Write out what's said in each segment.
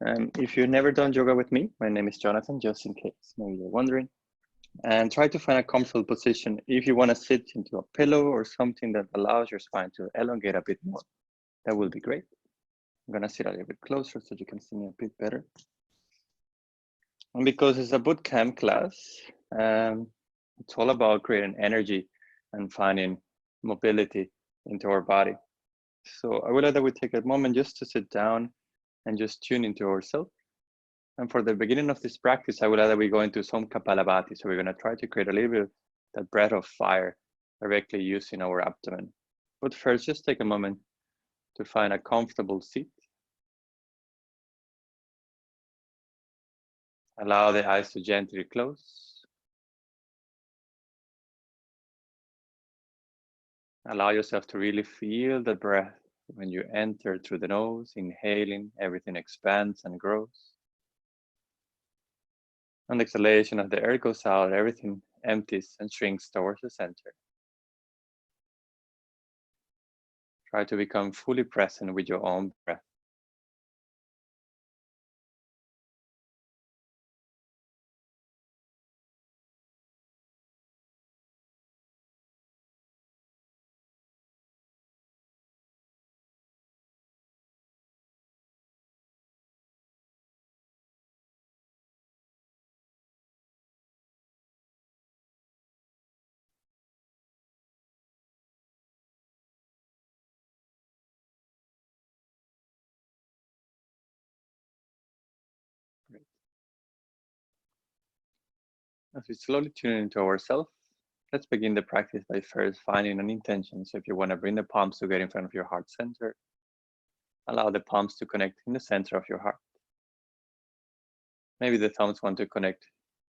If you've never done yoga with me, my name is Jonathan, just in case maybe you're wondering. And try to find a comfortable position. If you want to sit into a pillow or something that allows your spine to elongate a bit more, that will be great. I'm gonna sit a little bit closer so you can see me a bit better. And because it's a boot camp class, it's all about creating energy and finding mobility into our body. So I would like that we take a moment just to sit down and just tune into ourselves. And for the beginning of this practice, I would like that we go into some Kapalabhati. So we're going to try to create a little bit of that breath of fire directly using our abdomen. But first, just take a moment to find a comfortable seat. Allow the eyes to gently close. Allow yourself to really feel the breath when you enter through the nose, inhaling, everything expands and grows. On the exhalation, as the air goes out, everything empties and shrinks towards the center. Try to become fully present with your own breath. Great. As we slowly tune into ourselves, let's begin the practice by first finding an intention. So if you want to bring the palms together in front of your heart center, allow the palms to connect in the center of your heart. Maybe the thumbs want to connect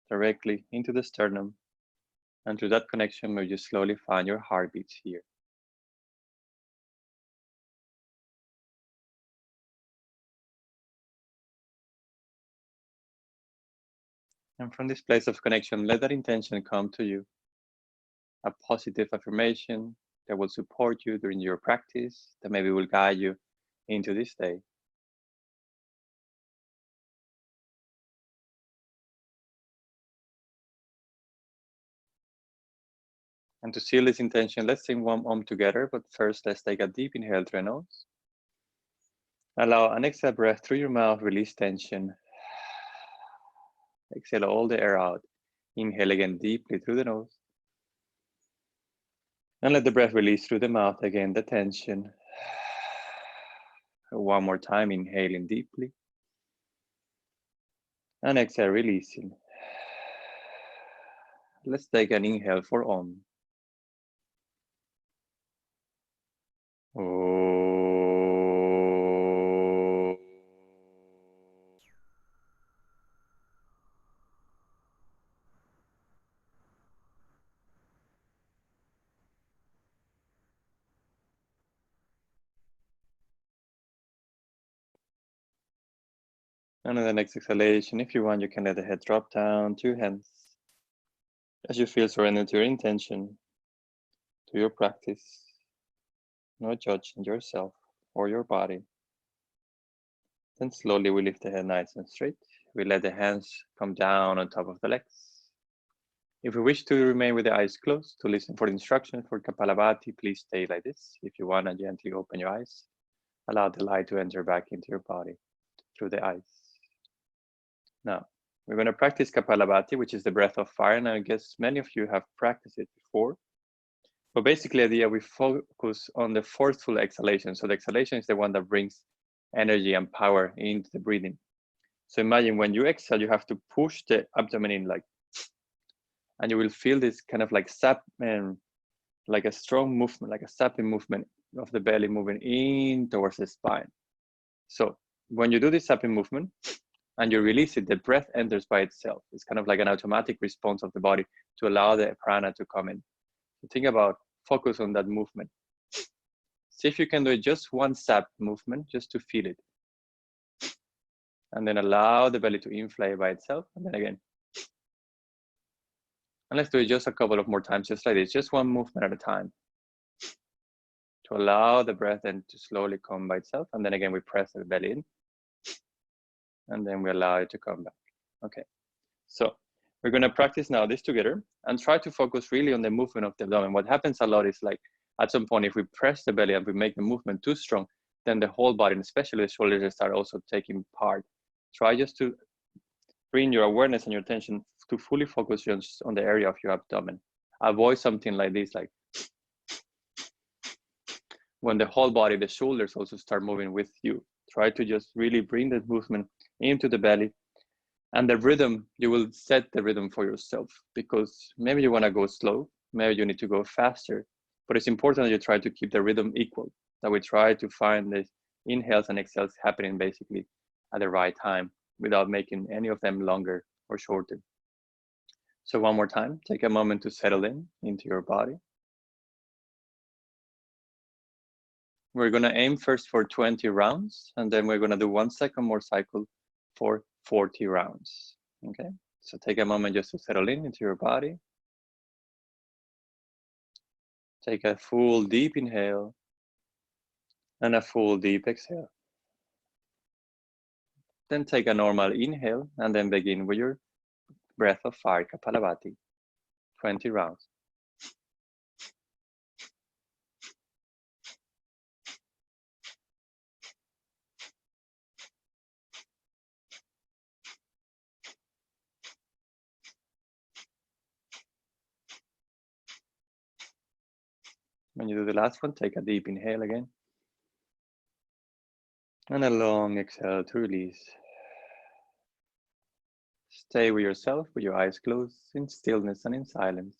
directly into the sternum. And through that connection, maybe you slowly find your heartbeats here. And from this place of connection, let that intention come to you. A positive affirmation that will support you during your practice, that maybe will guide you into this day. And to seal this intention, let's sing one Om together, but first let's take a deep inhale through the nose. Allow an exhale breath through your mouth, release tension. Exhale all the air out. Inhale again deeply through the nose. And let the breath release through the mouth again, the tension. One more time, inhaling deeply. And exhale, releasing. Let's take an inhale for Om. And on the next exhalation, if you want, you can let the head drop down, 2 hands. As you feel surrendered to your intention, to your practice, not judging yourself or your body. Then slowly we lift the head nice and straight. We let the hands come down on top of the legs. If you wish to remain with the eyes closed to listen for the instruction for Kapalabhati, please stay like this. If you want to gently open your eyes, allow the light to enter back into your body through the eyes. Now, we're going to practice Kapalabhati, which is the breath of fire, and I guess many of you have practiced it before. But basically, the idea we focus on the forceful exhalation. So the exhalation is the one that brings energy and power into the breathing. So imagine when you exhale, you have to push the abdomen in like, and you will feel this kind of like sap and like a strong movement, like a sapping movement of the belly moving in towards the spine. So when you do this sapping movement and you release it, the breath enters by itself. It's kind of like an automatic response of the body to allow the prana to come in. So think about focus on that movement. See if you can do it just one sap movement, just to feel it. And then allow the belly to inflate by itself. And then again. And let's do it just a couple of more times, just like this, just one movement at a time. To allow the breath then to slowly come by itself. And then again, we press the belly in. and then we allow it to come back. Okay, so we're going to practice now this together and try to focus really on the movement of the abdomen. What happens a lot is like at some point, if we press the belly and we make the movement too strong, then the whole body, and especially the shoulders, start also taking part. Try just to bring your awareness and your attention to fully focus just on the area of your abdomen. Avoid something like this, like when the whole body, the shoulders also start moving with you. Try to just really bring that movement into the belly. And the rhythm, you will set the rhythm for yourself, because maybe you want to go slow, maybe you need to go faster, but it's important that you try to keep the rhythm equal, that we try to find the inhales and exhales happening basically at the right time without making any of them longer or shorter. So one more time, take a moment to settle in into your body. We're going to aim first for 20 rounds, and then we're going to do 1 second more cycle for 40 rounds. Okay, so take a moment just to settle in into your body. Take a full deep inhale and a full deep exhale. Then take a normal inhale and then begin with your breath of fire, Kapalabhati, 20 rounds. When you do the last one, take a deep inhale again. And a long exhale to release. Stay with yourself with your eyes closed in stillness and in silence.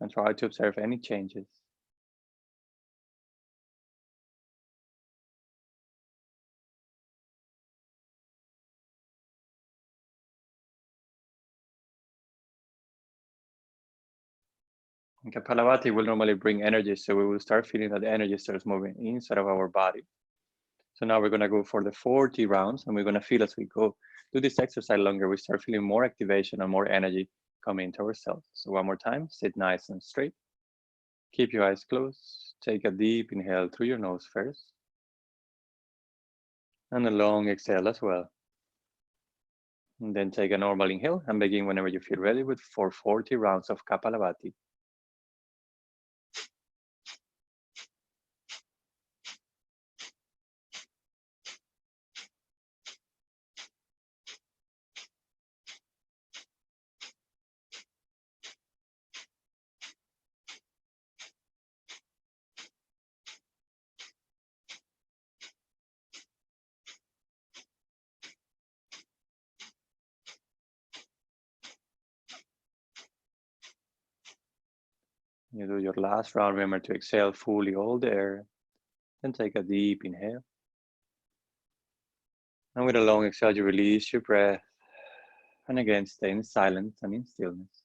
And try to observe any changes. In Kapalabhati will normally bring energy, so we will start feeling that the energy starts moving inside of our body. So now we're going to go for the 40 rounds, and we're going to feel as we go do this exercise longer, we start feeling more activation and more energy coming into ourselves. So one more time, sit nice and straight. Keep your eyes closed. Take a deep inhale through your nose first. And a long exhale as well. And then take a normal inhale and begin whenever you feel ready with 40 rounds of Kapalabhati. You do your last round, remember to exhale fully all the air. Then take a deep inhale. And with a long exhale, you release your breath. And again, stay in silence and in stillness.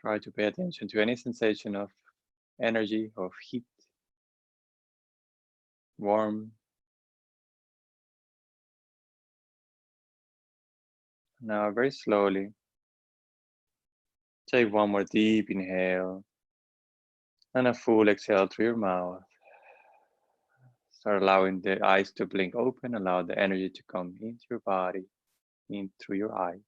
Try to pay attention to any sensation of energy, of heat, warm. Now, very slowly, take one more deep inhale and a full exhale through your mouth. Start allowing the eyes to blink open, allow the energy to come into your body, in through your eyes.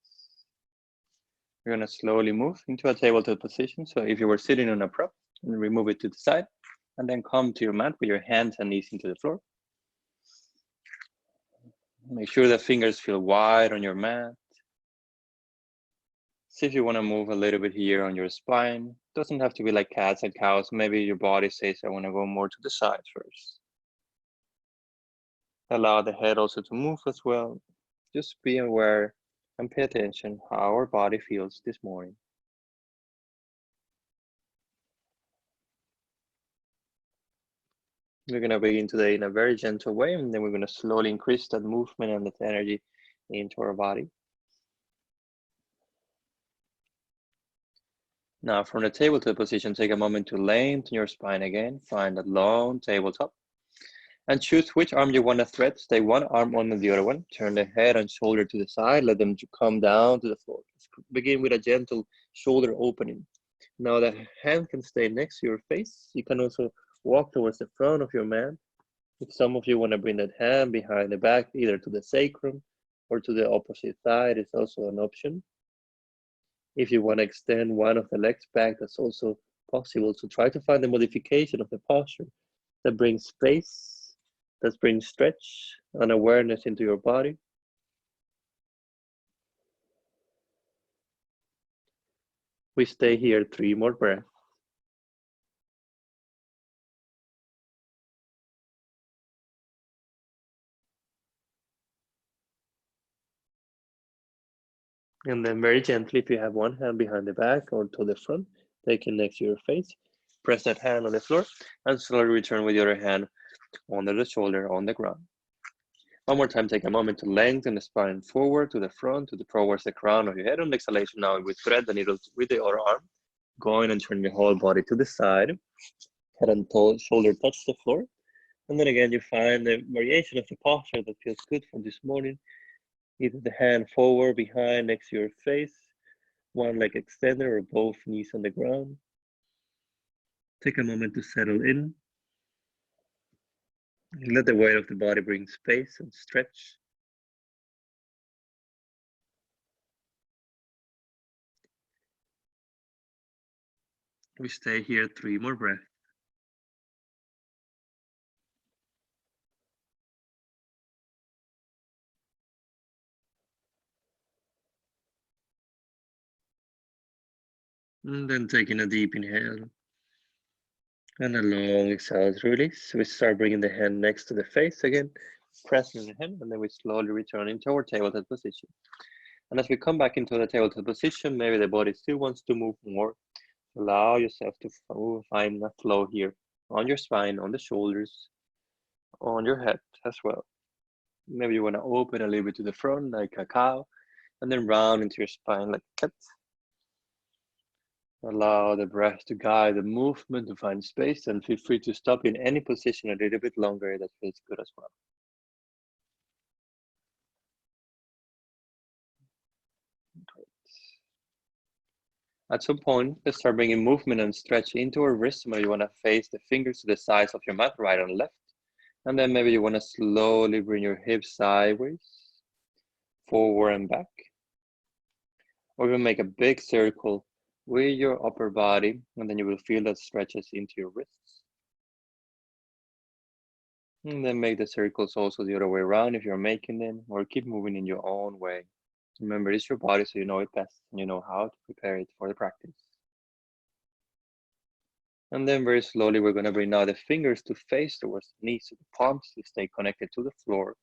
We're going to slowly move into a tabletop position. So if you were sitting on a prop, remove it to the side, and then come to your mat with your hands and knees into the floor. Make sure the fingers feel wide on your mat. See if you want to move a little bit here on your spine. Doesn't have to be like cats and cows. Maybe your body says, I want to go more to the side first. Allow the head also to move as well. Just be aware and pay attention how our body feels this morning. We're going to begin today in a very gentle way, and then we're going to slowly increase that movement and that energy into our body. Now, from the tabletop position, take a moment to lengthen your spine again. Find that long tabletop. And choose which arm you want to thread. Stay one arm on the other one. Turn the head and shoulder to the side. Let them come down to the floor. Let's begin with a gentle shoulder opening. Now the hand can stay next to your face. You can also walk towards the front of your mat. If some of you want to bring that hand behind the back, either to the sacrum or to the opposite side, it's also an option. If you want to extend one of the legs back, that's also possible. So try to find the modification of the posture that brings space, that brings stretch and awareness into your body. We stay here 3 more breaths. And then very gently, if you have one hand behind the back or to the front, take it next to your face. Press that hand on the floor and slowly return with the other hand under the shoulder on the ground. One more time, take a moment to lengthen the spine forward to the front, towards the crown of your head. On exhalation, now we thread the needle with the other arm, going and turn your whole body to the side. Head and shoulder touch the floor. And then again, you find the variation of the posture that feels good for this morning. Either the hand forward, behind, next to your face, one leg extended or both knees on the ground. Take a moment to settle in. Let the weight of the body bring space and stretch. We stay here 3 more breaths. And then taking a deep inhale. And a long exhale to release. We start bringing the hand next to the face again, pressing the hand, and then we slowly return into our tabletop position. And as we come back into the tabletop position, maybe the body still wants to move more. Allow yourself to find a flow here on your spine, on the shoulders, on your head as well. Maybe you want to open a little bit to the front like a cow, and then round into your spine like a cat. Allow the breath to guide the movement to find space, and feel free to stop in any position a little bit longer. That feels good as well. Great. At some point, let's start bringing movement and stretch into our wrists. Maybe you want to face the fingers to the sides of your mat, right and left. And then maybe you want to slowly bring your hips sideways, forward and back. Or you'll make a big circle with your upper body, and then you will feel that stretches into your wrists. And then make the circles also the other way around if you're making them, or keep moving in your own way. Remember, it's your body, so you know it best, and you know how to prepare it for the practice. And then very slowly, we're gonna bring now the fingers to face towards the knees, so the palms to stay connected to the floor.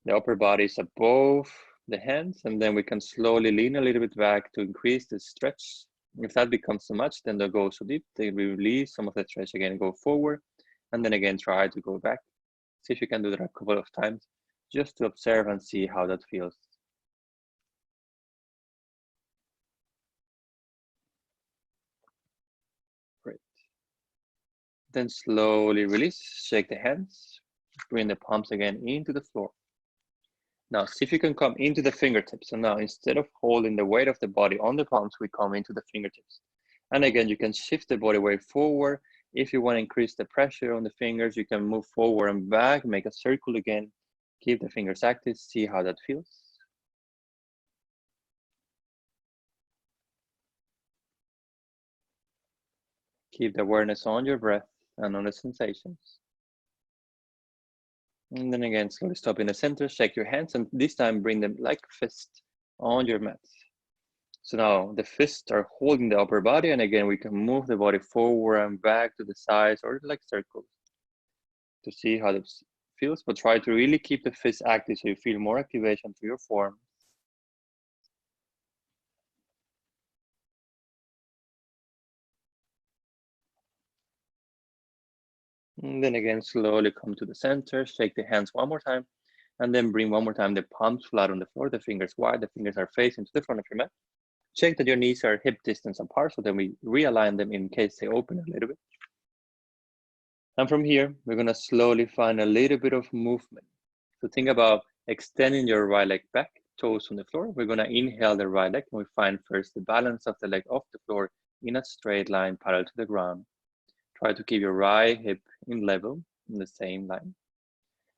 The upper body is above the hands, and then we can slowly lean a little bit back to increase the stretch. If that becomes too much, then they'll go so deep, they will release some of the stretch again, go forward, and then again, try to go back. See if you can do that a couple of times, just to observe and see how that feels. Great. Then slowly release, shake the hands, bring the palms again into the floor. Now, see if you can come into the fingertips. So now, instead of holding the weight of the body on the palms, we come into the fingertips. And again, you can shift the body weight forward. If you want to increase the pressure on the fingers, you can move forward and back, make a circle again. Keep the fingers active, see how that feels. Keep the awareness on your breath and on the sensations. And then again, slowly stop in the center, shake your hands, and this time bring them like a fist on your mat. So now the fists are holding the upper body, and again, we can move the body forward and back to the sides or like circles to see how this feels, but try to really keep the fists active so you feel more activation to your form. And then again, slowly come to the center, shake the hands one more time, and then bring one more time the palms flat on the floor, the fingers wide, the fingers are facing to the front of your mat. Check that your knees are hip distance apart, so then we realign them in case they open a little bit. And from here, we're gonna slowly find a little bit of movement. So think about extending your right leg back, toes on the floor. We're gonna inhale the right leg and we find first the balance of the leg off the floor in a straight line parallel to the ground. Try to keep your right hip in level in the same line.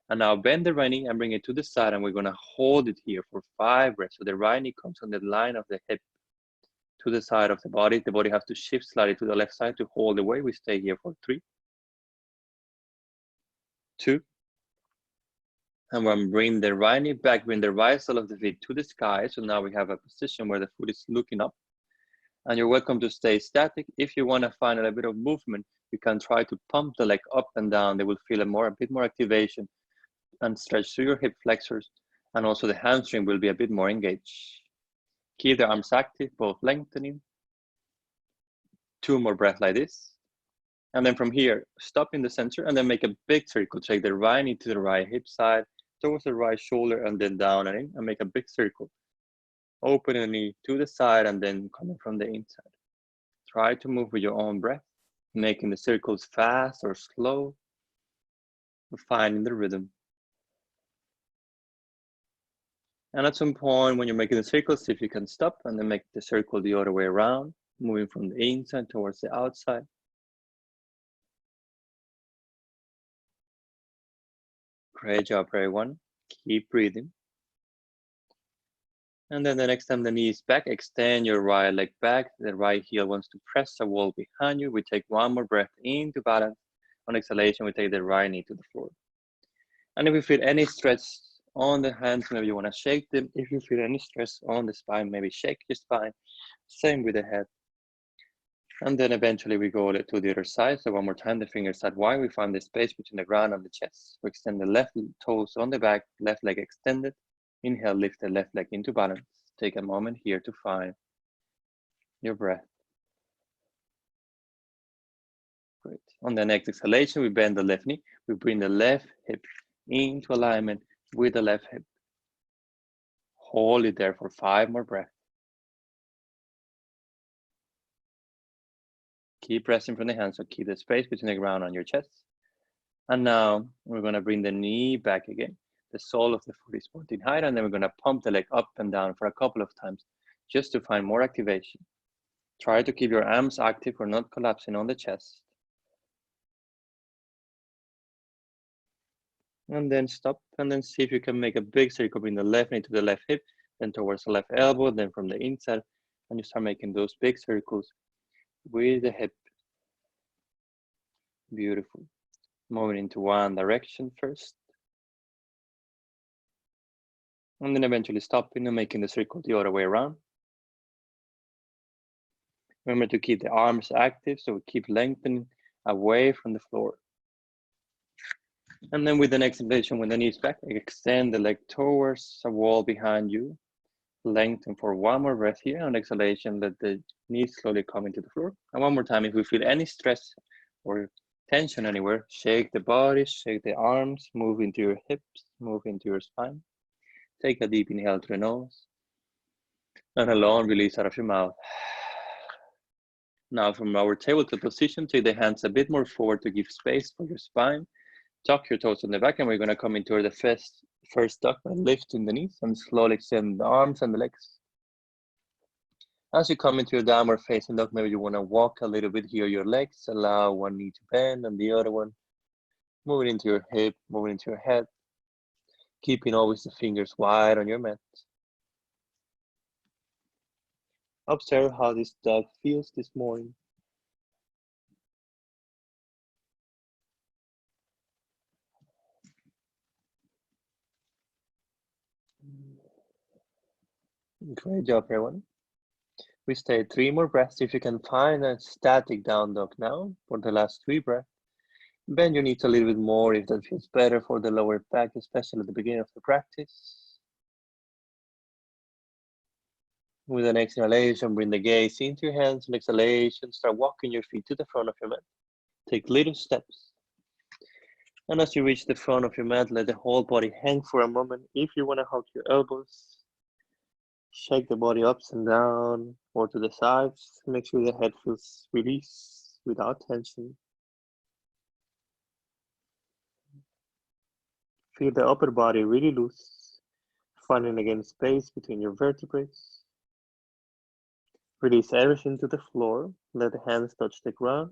And now bend the right knee and bring it to the side, and we're gonna hold it here for 5 breaths. So the right knee comes on the line of the hip to the side of the body. The body has to shift slightly to the left side to hold the weight. We stay here for 3, 2, and we're gonna bring the right knee back, bring the right sole of the feet to the sky. So now we have a position where the foot is looking up. And you're welcome to stay static. If you wanna find a little bit of movement, you can try to pump the leg up and down. They will feel a bit more activation and stretch through your hip flexors, and also the hamstring will be a bit more engaged. Keep the arms active, both lengthening. 2 more breaths like this. And then from here, stop in the center and then make a big circle. Take the right knee to the right hip side, towards the right shoulder, and then down and in, and make a big circle. Open the knee to the side and then coming from the inside. Try to move with your own breath, making the circles fast or slow, finding the rhythm. And at some point when you're making the circles, see if you can stop and then make the circle the other way around, moving from the inside towards the outside. Great job, everyone. Keep breathing. And then the next time the knee is back, extend your right leg back. The right heel wants to press the wall behind you. We take 1 more breath into balance. On exhalation, we take the right knee to the floor. And if you feel any stretch on the hands, maybe you want to shake them. If you feel any stress on the spine, maybe shake your spine. Same with the head. And then eventually we go to the other side. So 1 more time, the fingers out wide. We find the space between the ground and the chest. We extend the left toes on the back, left leg extended. Inhale, lift the left leg into balance. Take a moment here to find your breath. Great. On the next exhalation, we bend the left knee. We bring the left hip into alignment with the left hip. Hold it there for 5 more breaths. Keep pressing from the hands, so keep the space between the ground and your chest. And now we're gonna bring the knee back again. The sole of the foot is pointing higher, and then we're gonna pump the leg up and down for a couple of times, just to find more activation. Try to keep your arms active or not collapsing on the chest. And then stop, and then see if you can make a big circle, bring the left knee to the left hip, then towards the left elbow, then from the inside, and you start making those big circles with the hip. Beautiful. Moving into one direction first. And then eventually stopping and making the circle the other way around. Remember to keep the arms active, so we keep lengthening away from the floor. And then with the next exhalation, when the knees back, extend the leg towards a wall behind you. Lengthen for 1 more breath here. On exhalation, let the knees slowly come into the floor. And 1 more time, if we feel any stress or tension anywhere, shake the body, shake the arms, move into your hips, move into your spine. Take a deep inhale through the nose. And a long release out of your mouth. Now from our tabletop position, take the hands a bit more forward to give space for your spine. Tuck your toes on the back, and we're gonna come into the first duck by lifting the knees and slowly extend the arms and the legs. As you come into your downward facing dog, maybe you wanna walk a little bit here, your legs, allow one knee to bend and the other one. Moving into your hip, moving into your head. Keeping always the fingers wide on your mat. Observe how this dog feels this morning. Great job, everyone. We stay 3 more breaths. If you can find a static down dog now for the last 3 breaths. Bend your knees a little bit more if that feels better for the lower back, especially at the beginning of the practice. With an exhalation, bring the gaze into your hands. And exhalation, start walking your feet to the front of your mat. Take little steps. And as you reach the front of your mat, let the whole body hang for a moment. If you want to hug your elbows, shake the body up and down or to the sides. Make sure the head feels released without tension. Feel the upper body really loose, finding again space between your vertebrae. Release everything to the floor. Let the hands touch the ground.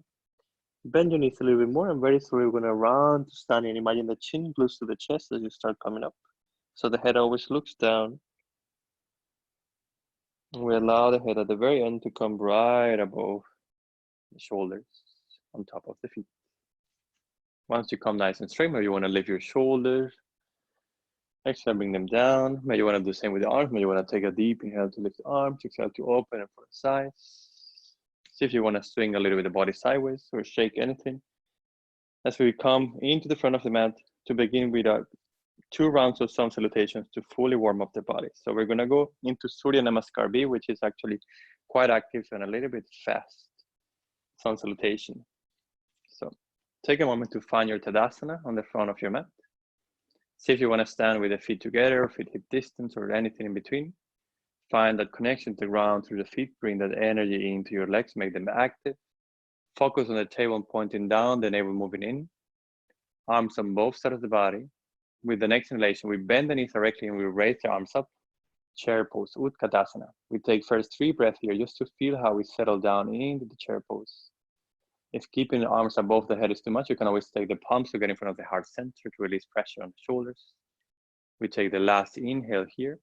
Bend your knees a little bit more, and very slowly we're gonna round to standing. Imagine the chin glues to the chest as you start coming up. So the head always looks down. We allow the head at the very end to come right above the shoulders, on top of the feet. Once you come nice and straight, maybe you want to lift your shoulders. Exhale, bring them down. Maybe you want to do the same with the arms. Maybe you want to take a deep inhale to lift the arms. Exhale to open and for the sides. See if you want to swing a little bit the body sideways or shake anything. As we come into the front of the mat to begin with our 2 rounds of sun salutations to fully warm up the body. So we're gonna go into Surya Namaskar B, which is actually quite active and a little bit fast sun salutation. So take a moment to find your Tadasana on the front of your mat. See if you want to stand with the feet together, feet hip distance, or anything in between. Find that connection to the ground through the feet. Bring that energy into your legs, make them active. Focus on the tailbone pointing down, the navel moving in. Arms on both sides of the body. With the next inhalation, we bend the knees directly and we raise the arms up. Chair pose, Utkatasana. We take first 3 breaths here just to feel how we settle down into the chair pose. If keeping the arms above the head is too much, you can always take the palms to get in front of the heart center to release pressure on the shoulders. We take the last inhale here.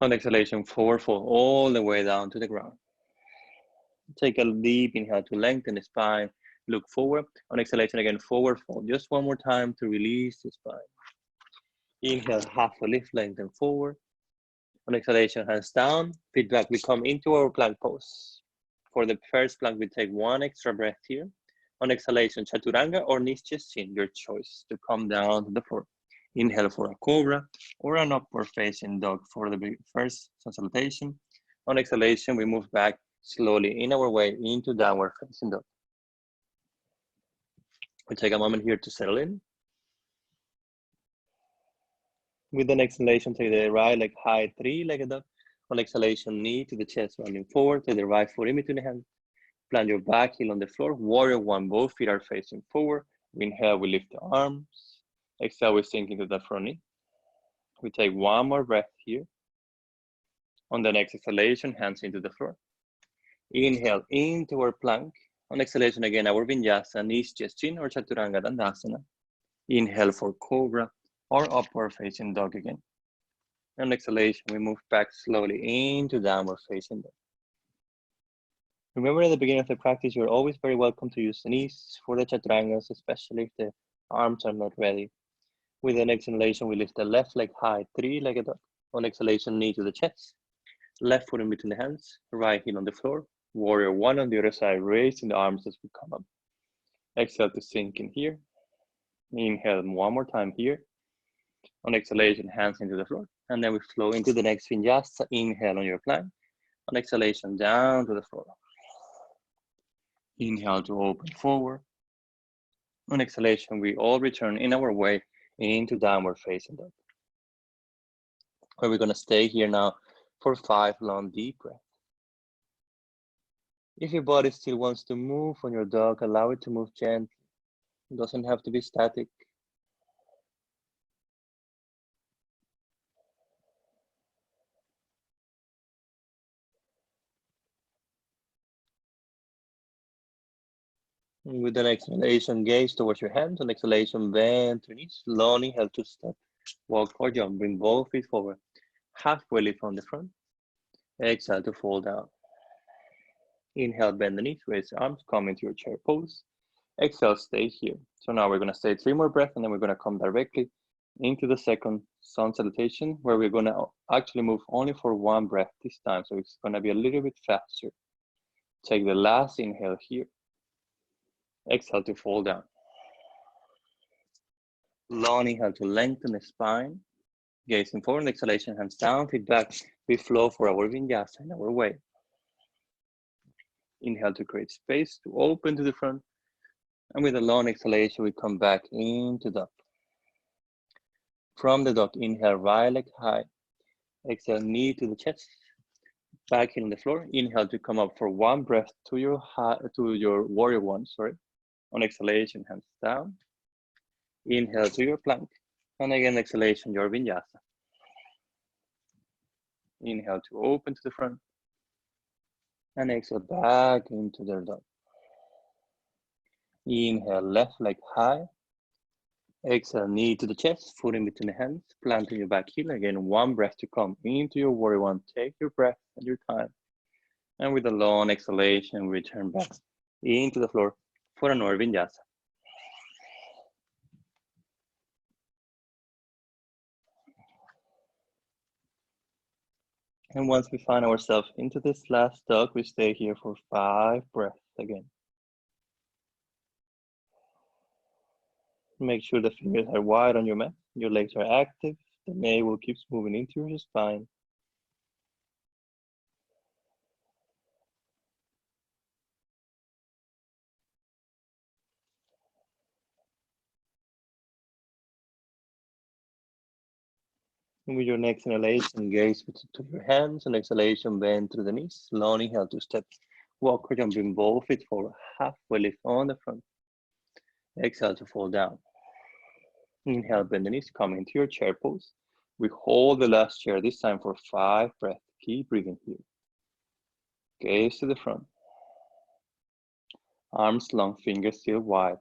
On exhalation, forward fold all the way down to the ground. Take a deep inhale to lengthen the spine, look forward. On exhalation, again, forward fold. Just one more time to release the spine. Inhale, half a lift, lengthen forward. On exhalation, hands down, feet back. We come into our plank pose. For the first plank, we take 1 extra breath here. On exhalation, chaturanga or knees chest chin, your choice to come down to the floor. Inhale for a cobra or an upward facing dog for the first sun salutation. On exhalation, we move back slowly in our way into downward facing dog. We take a moment here to settle in. With the next exhalation, take the right leg high, 3-legged dog. On exhalation, knee to the chest, rounding forward. Take the right foot in between the hands. Plant your back heel on the floor. Warrior 1, both feet are facing forward. We inhale, we lift the arms. Exhale, we sink into the front knee. We take 1 more breath here. On the next exhalation, hands into the floor. Inhale into our plank. On exhalation, again, our vinyasa, knees, chest, chin, or chaturanga dandasana. Inhale for cobra or upward facing dog again. On exhalation, we move back slowly into downward facing dog. Remember at the beginning of the practice, you're always very welcome to use the knees for the chaturangas, especially if the arms are not ready. With the next inhalation, we lift the left leg high, 3-legged dog. On exhalation, knee to the chest. Left foot in between the hands, right heel on the floor. Warrior 1 on the other side, raising the arms as we come up. Exhale to sink in here. Inhale 1 more time here. On exhalation, hands into the floor. And then we flow into the next vinyasa. Inhale on your plank. On exhalation, down to the floor. Inhale to open forward. On exhalation, we all return in our way into downward facing dog. Where we're gonna stay here now for 5 long deep breaths. If your body still wants to move on your dog, allow it to move gently. It doesn't have to be static. And with the exhalation, gaze towards your hands. On exhalation, bend to knees. Slowly help to step, walk or jump. Bring both feet forward. Halfway lift on the front. Exhale to fall down. Inhale, bend the knees, raise the arms, come into your chair pose. Exhale, stay here. So now we're gonna stay 3 more breaths, and then we're gonna come directly into the second sun salutation, where we're gonna actually move only for 1 breath this time. So it's gonna be a little bit faster. Take the last inhale here. Exhale to fall down. Long inhale to lengthen the spine. Gazing forward, exhalation, hands down, feet back. We flow for our vinyasa in our way. Inhale to create space, to open to the front. And with a long exhalation, we come back into dog. From the dog, inhale, right leg high. Exhale, knee to the chest. Back heel on the floor. Inhale to come up for 1 breath to your warrior 1, sorry. On exhalation, hands down. Inhale to your plank. And again, exhalation, your vinyasa. Inhale to open to the front. And exhale back into the dog. Inhale, left leg high. Exhale, knee to the chest, foot in between the hands, planting your back heel. Again, one breath to come into your warrior one. Take your breath at your time. And with a long exhalation, return back into the floor for another vinyasa. And once we find ourselves into this last dog, we stay here for 5 breaths again. Make sure the fingers are wide on your mat. Your legs are active. The navel keeps moving into your spine. And with your next inhalation, gaze to your hands, and exhalation, bend through the knees. Long inhale to step. Walk or jump in both feet forward. Halfway lift on the front. Exhale to fall down. Inhale, bend the knees, come into your chair pose. We hold the last chair this time for 5 breaths. Keep breathing here. Gaze to the front. Arms long, fingers still wide.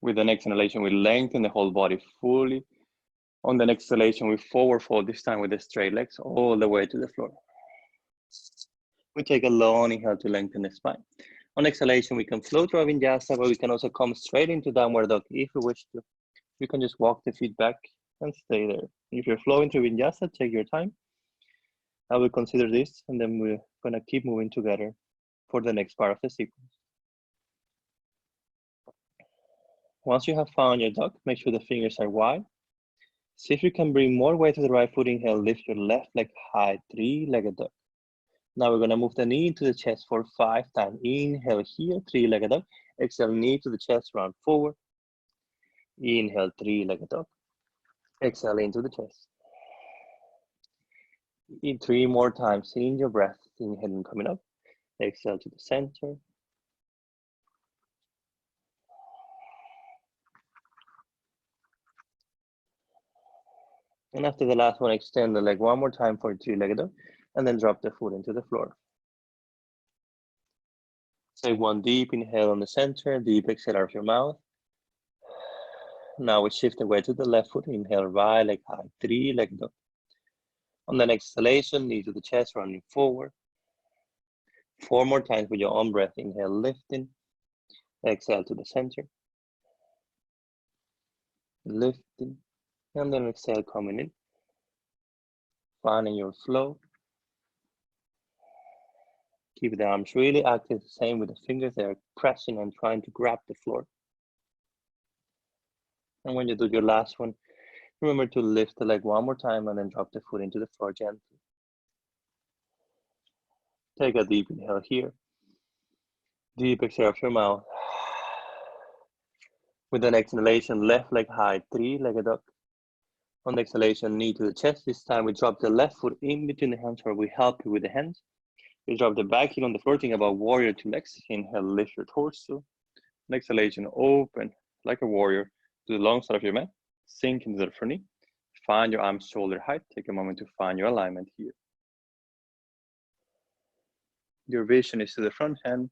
With the next inhalation, we lengthen the whole body fully. On the next exhalation, we forward fold, this time with the straight legs all the way to the floor. We take a long inhale to lengthen the spine. On exhalation, we can float through a vinyasa, but we can also come straight into downward dog if we wish to. You can just walk the feet back and stay there. If you're flowing through vinyasa, take your time. I will consider this, and then we're gonna keep moving together for the next part of the sequence. Once you have found your dog, make sure the fingers are wide. See if you can bring more weight to the right foot. Inhale, lift your left leg high, 3-legged dog. Now we're gonna move the knee into the chest for 5 times. Inhale here, 3-legged dog. Exhale, knee to the chest, round forward. Inhale, 3-legged dog. Exhale into the chest. In 3 more times, in your breath, inhale and coming up. Exhale to the center. And after the last one, extend the leg one more time for 3-legged dog, and then drop the foot into the floor. Take one deep inhale on the center, deep exhale out of your mouth. Now we shift the weight to the left foot. Inhale, right leg high, 3-legged dog. On the next exhalation, knee to the chest, running forward. 4 more times with your own breath. Inhale, lifting. Exhale to the center. Lifting. And then exhale, coming in. Finding your flow. Keep the arms really active, same with the fingers. They are pressing and trying to grab the floor. And when you do your last one, remember to lift the leg one more time and then drop the foot into the floor gently. Take a deep inhale here. Deep exhale of your mouth. With the next inhalation, left leg high, 3-legged dog. On the exhalation, knee to the chest. This time we drop the left foot in between the hands, or we help you with the hands. We drop the back heel on the floor, think about warrior 2 legs. Inhale, lift your torso. On exhalation, open like a warrior to the long side of your mat. Sink into the front knee. Find your arms shoulder height. Take a moment to find your alignment here. Your vision is to the front hand.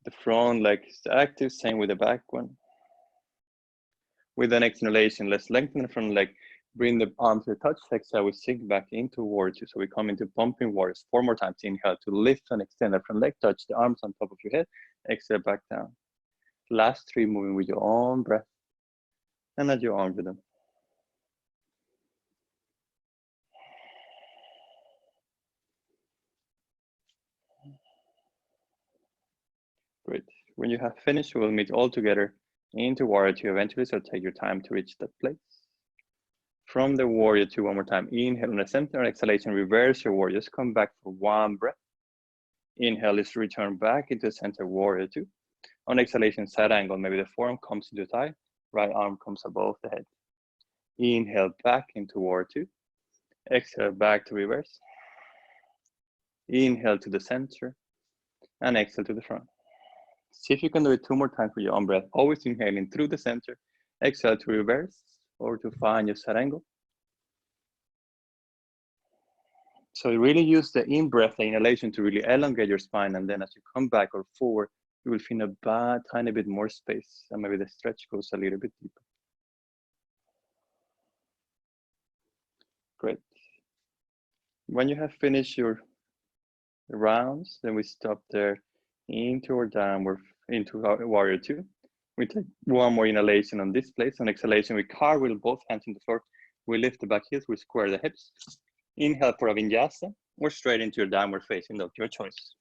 The front leg is active, same with the back one. With the next inhalation, let's lengthen the front leg. Bring the arms to touch. Exhale, we sink back into warrior 2. So we come into pumping warriors 4 more times. Inhale to lift and extend the front leg. Touch the arms on top of your head. Exhale back down. Last 3, moving with your own breath and at your own rhythm. Great. When you have finished, we'll meet all together into warrior 2 eventually, so take your time to reach that place. From the warrior 2, one more time. Inhale on the center, and exhalation, reverse your warrior. Just come back for 1 breath. Inhale is to return back into the center, warrior 2. On exhalation, side angle, maybe the forearm comes into thigh, right arm comes above the head. Inhale back into warrior 2. Exhale back to reverse. Inhale to the center. and exhale to the front. See if you can do it 2 more times with your own breath. Always inhaling through the center. Exhale to reverse or to find your side angle. So you really use the in-breath, the inhalation, to really elongate your spine. And then as you come back or forward, you will feel a tiny bit more space. And maybe the stretch goes a little bit deeper. Great. When you have finished your rounds, then we stop there into our downward, into our warrior two. We take one more inhalation on this place. On exhalation, we cartwheel both hands on the floor. We lift the back heels, we square the hips. Inhale for a vinyasa or straight into your downward facing dog, your choice.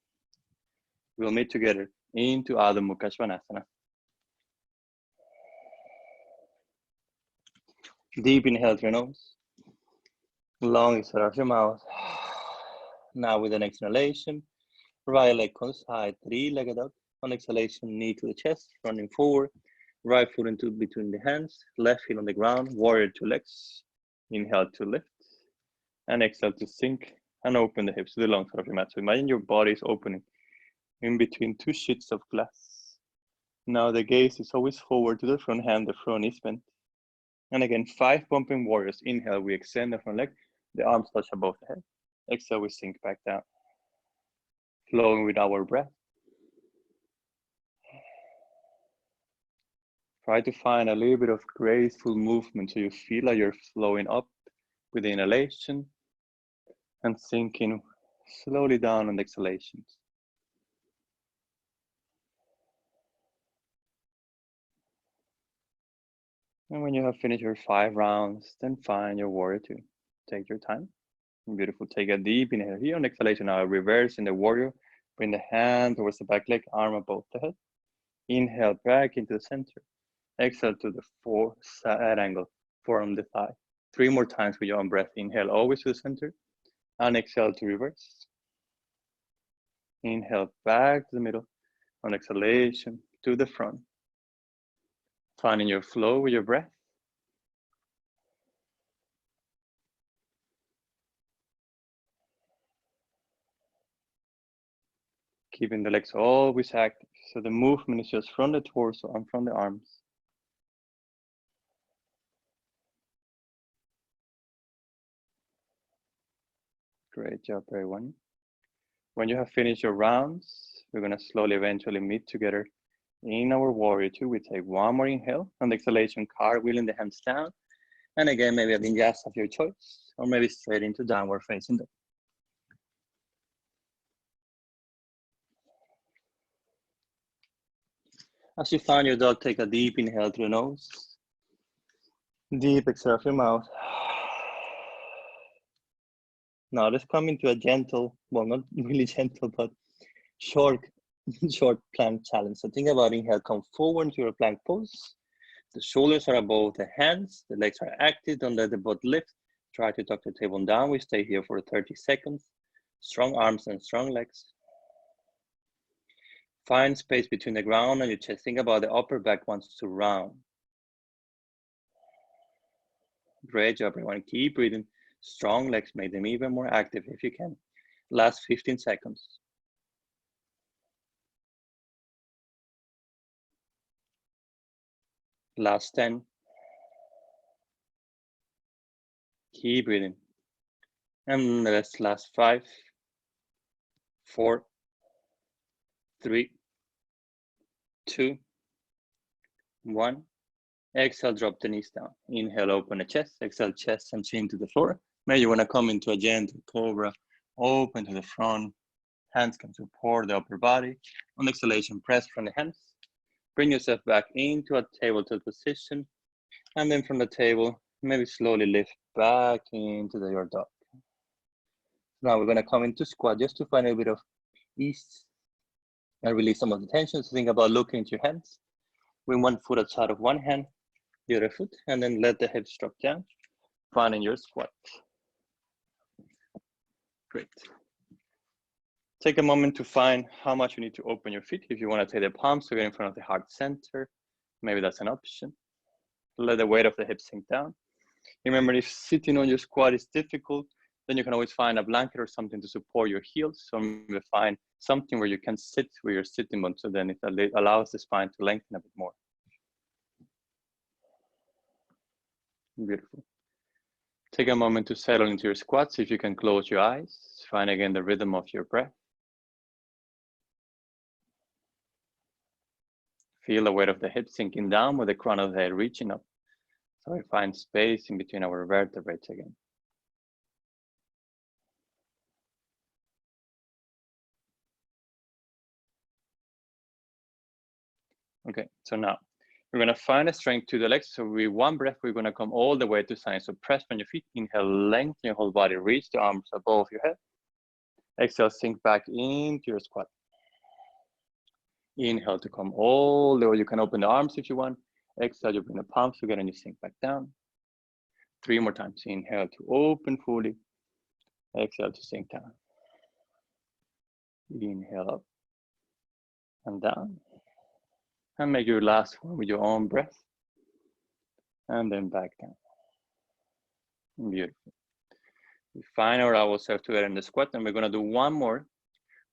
We'll meet together into Adho Mukha Svanasana. Deep inhale through your nose. Long exhale out your mouth. Now with an exhalation, right leg on the side, three-legged dog. On exhalation, knee to the chest, running forward. Right foot into between the hands, left heel on the ground, warrior two legs. Inhale to lift, and exhale to sink and open the hips to the long side of your mat. So imagine your body is opening in between two sheets of glass. Now the gaze is always forward to the front hand, the front is bent. And again, 5 pumping warriors. Inhale, we extend the front leg, the arms touch above the head. Exhale, we sink back down. Flowing with our breath. Try to find a little bit of graceful movement so you feel like you're flowing up with the inhalation and sinking slowly down on the exhalations. And when you have finished your 5 rounds, then find your warrior two. Take your time. Beautiful. Take a deep inhale here on exhalation. Now reverse in the warrior. Bring the hand towards the back leg, arm above the head. Inhale back into the center. Exhale to the side angle, forearm the thigh. 3 more times with your own breath. Inhale always to the center. And exhale to reverse. Inhale back to the middle. On exhalation to the front. Finding your flow with your breath. Keeping the legs always active. So the movement is just from the torso and from the arms. Great job, everyone. When you have finished your rounds, we're going to slowly eventually meet together in our warrior two. We take one more inhale. On the exhalation, cartwheeling the hands down. And again, maybe a vinyasa of your choice, or maybe straight into downward facing dog. As you find your dog, take a deep inhale through the nose. Deep exhale through your mouth. Now let's come into a gentle, well, not really gentle, but short plank challenge. So think about inhale, come forward to your plank pose. The shoulders are above the hands, the legs are active, don't let the butt lift. Try to tuck the tailbone down. We stay here for 30 seconds. Strong arms and strong legs. Find space between the ground and your chest. Think about the upper back wants to round. Great job, everyone. Keep breathing. Strong legs, make them even more active if you can. Last 15 seconds. Last 10. Keep breathing. And let's last 5, 4, 3, 2, 1. Exhale, drop the knees down. Inhale, open the chest. Exhale, chest and chin to the floor. Maybe you want to come into a gentle cobra. Open to the front. Hands can support the upper body. On exhalation, press from the hands. Bring yourself back into a tabletop position. And then from the table, maybe slowly lift back into your dog. Now we're going to come into squat just to find a bit of ease and release some of the tension. So think about looking into your hands. Bring one foot outside of one hand, the other foot, and then let the hips drop down, finding your squat. Great. Take a moment to find how much you need to open your feet. If you want to take the palms to get in front of the heart center, maybe that's an option. Let the weight of the hips sink down. Remember, if sitting on your squat is difficult, then you can always find a blanket or something to support your heels. So maybe find something where you can sit with your sitting bone, so then it allows the spine to lengthen a bit more. Beautiful. Take a moment to settle into your squat. See if you can close your eyes. Find again the rhythm of your breath. Feel the weight of the hips sinking down with the crown of the head reaching up. So we find space in between our vertebrae again. Okay, so now we're gonna find a strength to the legs. So with one breath, we're gonna come all the way to side. So press on your feet, inhale, lengthen your whole body, reach the arms above your head. Exhale, sink back into your squat. Inhale to come all the way. You can open the arms if you want. Exhale, you bring the palms together and you sink back down. 3 more times. Inhale to open fully. Exhale to sink down. Inhale up and down. And make your last one with your own breath. And then back down. Beautiful. We find ourselves together in the squat, and we're gonna do one more.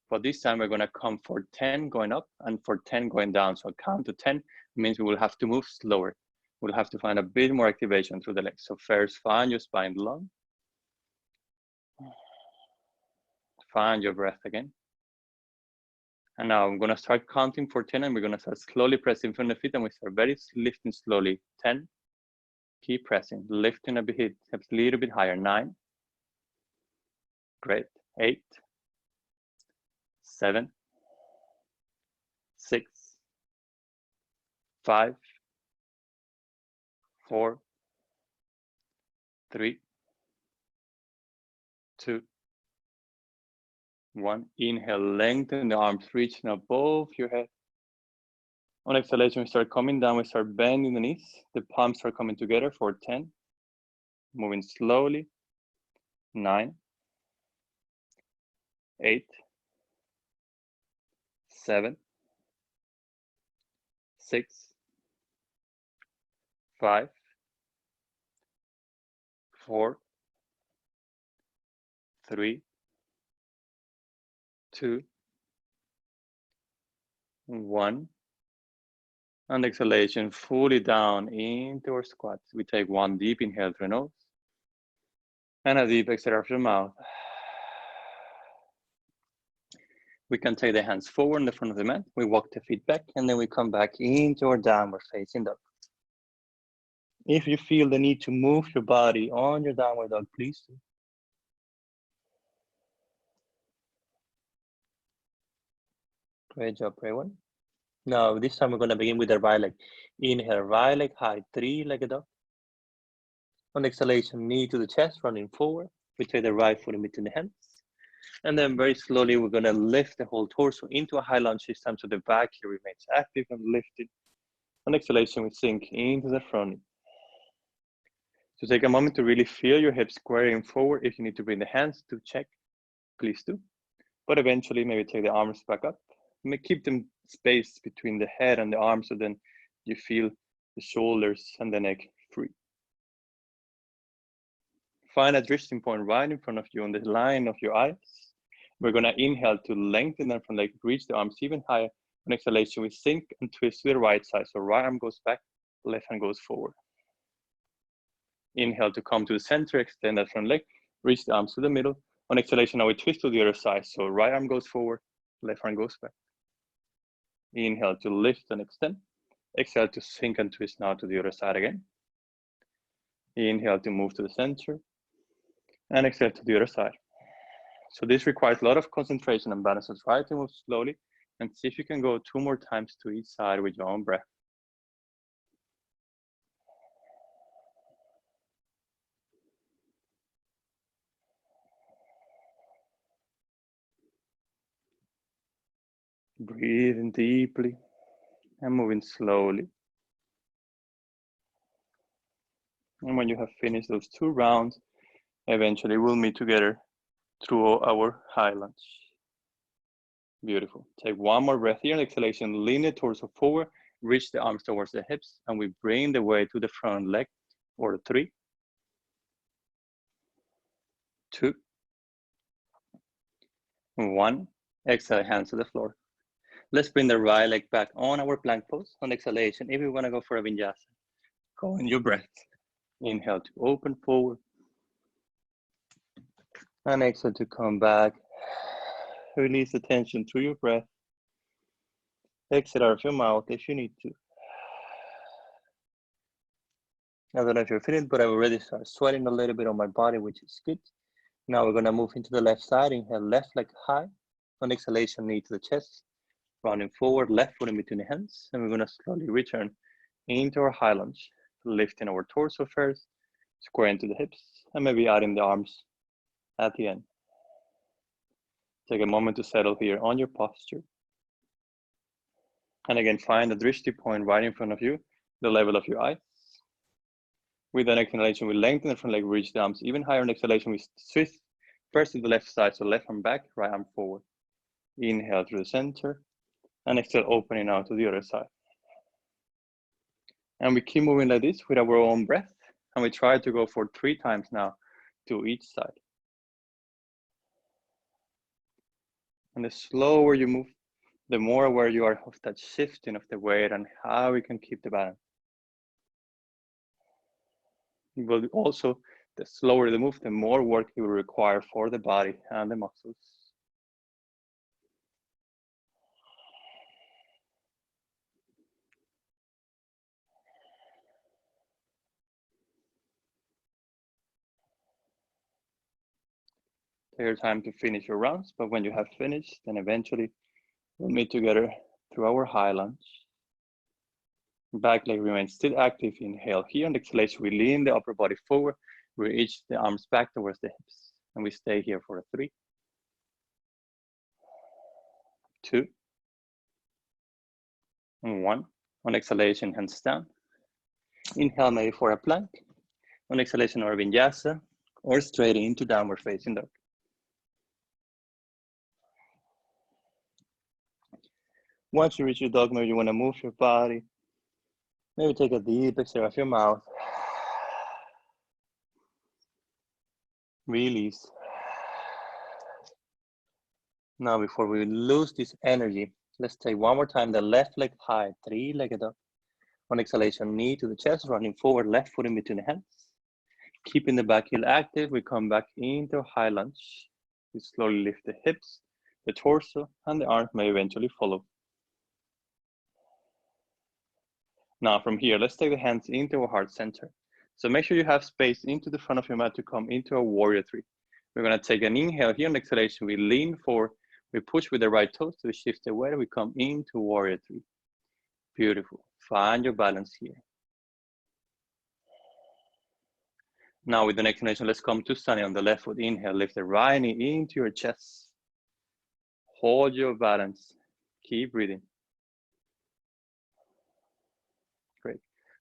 For this time, we're gonna come for 10 going up and for 10 going down. So count to 10 means we will have to move slower. We'll have to find a bit more activation through the legs. So first, find your spine long. Find your breath again. And now I'm gonna start counting for 10, and we're gonna start slowly pressing from the feet, and we start very lifting slowly. 10, keep pressing, lifting a bit, hips a little bit higher. 9, great. 8, 7, 6, 5, 4, 3, 2, 1. Inhale, lengthen the arms, reaching above your head. On exhalation, we start coming down, we start bending the knees. The palms are coming together for 10. Moving slowly. 9, 8, 7, 6, 5, 4, 3, 2, 1. And exhalation, fully down into our squats. We take one deep inhale through the nose and a deep exhale through the mouth. We can take the hands forward in the front of the mat. We walk the feet back, and then we come back into our downward facing dog. If you feel the need to move your body on your downward dog, please do. Great job, everyone. Now, this time we're going to begin with the right leg. Inhale, right leg high, 3-legged dog. On exhalation, knee to the chest, running forward. We take the right foot in between the hands. And then very slowly, we're going to lift the whole torso into a high lunge this time, so the back here remains active and lifted. On exhalation, we sink into the front knee. So take a moment to really feel your hips squaring forward. If you need to bring the hands to check, please do. But eventually, maybe take the arms back up. Keep them spaced between the head and the arms, so then you feel the shoulders and the neck free. Find a resting point right in front of you on the line of your eyes. We're gonna inhale to lengthen the front leg, reach the arms even higher. On exhalation, we sink and twist to the right side. So right arm goes back, left hand goes forward. Inhale to come to the center, extend that front leg, reach the arms to the middle. On exhalation, now we twist to the other side. So right arm goes forward, left arm goes back. Inhale to lift and extend. Exhale to sink and twist now to the other side again. Inhale to move to the center. And exhale to the other side. So this requires a lot of concentration and balance. So try to move slowly and see if you can go 2 more times to each side with your own breath. Breathing deeply and moving slowly. And when you have finished those 2 rounds, eventually we'll meet together through our high lunge. Beautiful. Take 1 more breath here. Exhalation, lean the torso forward, reach the arms towards the hips, and we bring the weight to the front leg for 3, 2, 1. Exhale, hands to the floor. Let's bring the right leg back on our plank pose. On exhalation, if you want to go for a vinyasa, go in your breath. Inhale to open forward. And exhale to come back. Release the tension through your breath. Exhale out of your mouth if you need to. I don't know if you're feeling, but I already started sweating a little bit on my body, which is good. Now we're gonna move into the left side. Inhale, left leg high. On exhalation, knee to the chest. Rounding forward, left foot in between the hands. And we're gonna slowly return into our high lunge. Lifting our torso first, square into the hips, and maybe adding the arms at the end. Take a moment to settle here on your posture. And again, find the drishti point right in front of you, the level of your eyes. With an exhalation, we lengthen the front leg, reach the arms even higher. On exhalation, we switch first to the left side, so left arm back, right arm forward. Inhale through the center, and exhale, opening out to the other side. And we keep moving like this with our own breath, and we try to go for 3 times now to each side. And the slower you move, the more aware you are of that shifting of the weight and how we can keep the balance. But also, the slower the move, the more work it will require for the body and the muscles. Take your time to finish your rounds, but when you have finished, then eventually we'll meet together through our high lunge. Back leg remains still active. Inhale here. On exhalation, we lean the upper body forward. We reach the arms back towards the hips. And we stay here for a 3, 2, and 1. On exhalation, hands down. Inhale maybe for a plank. On exhalation, or vinyasa, or straight into downward facing dog. Once you reach your dog, maybe you want to move your body. Maybe take a deep exhale of your mouth. Release. Now, before we lose this energy, let's take one more time the left leg high, 3-legged dog. On exhalation, knee to the chest, running forward, left foot in between the hands. Keeping the back heel active, we come back into high lunge. We slowly lift the hips, the torso, and the arms may eventually follow. Now from here, let's take the hands into our heart center. So make sure you have space into the front of your mat to come into a warrior 3. We're gonna take an inhale here. On exhalation, we lean forward. We push with the right toes to shift the weight. We come into warrior 3. Beautiful. Find your balance here. Now with the next exhalation, let's come to standing on the left foot. Inhale, lift the right knee into your chest. Hold your balance. Keep breathing. Great.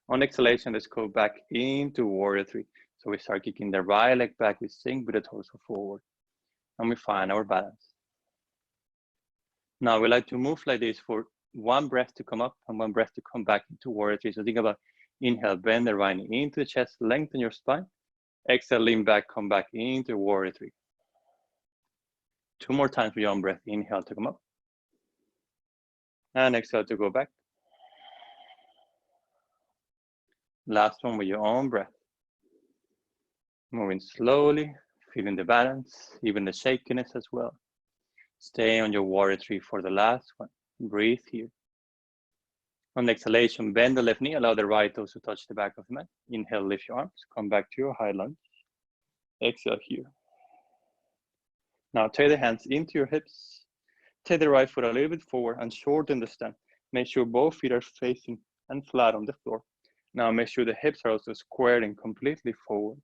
On exhalation, let's go back into warrior 3. So we start kicking the right leg back. We sink with the torso forward. And we find our balance. Now we like to move like this for 1 breath to come up and 1 breath to come back into warrior 3. So think about inhale, bend the right knee into the chest, lengthen your spine. Exhale, lean back, come back into warrior 3. 2 more times with your own breath. Inhale to come up. And exhale to go back. Last one with your own breath. Moving slowly, feeling the balance, even the shakiness as well. Stay on your warrior 3 for the last one. Breathe here. On exhalation, bend the left knee, allow the right toes to touch the back of the mat. Inhale, lift your arms, come back to your high lunge. Exhale here. Now take the hands into your hips. Take the right foot a little bit forward and shorten the stand. Make sure both feet are facing and flat on the floor. Now make sure the hips are also squared and completely forward.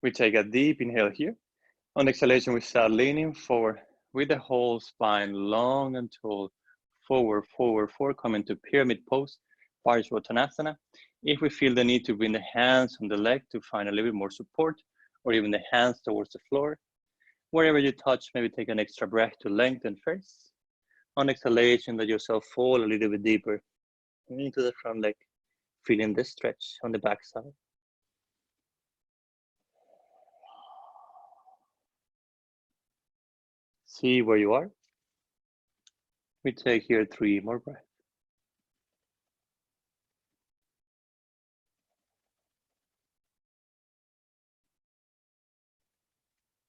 We take a deep inhale here. On exhalation, we start leaning forward with the whole spine long and tall. Forward, forward, forward, come into pyramid pose, Parsvottanasana. If we feel the need to bring the hands on the leg to find a little bit more support, or even the hands towards the floor, wherever you touch, maybe take an extra breath to lengthen first. On exhalation, let yourself fall a little bit deeper into the front leg, feeling the stretch on the back side. See where you are. We take here 3 more breaths.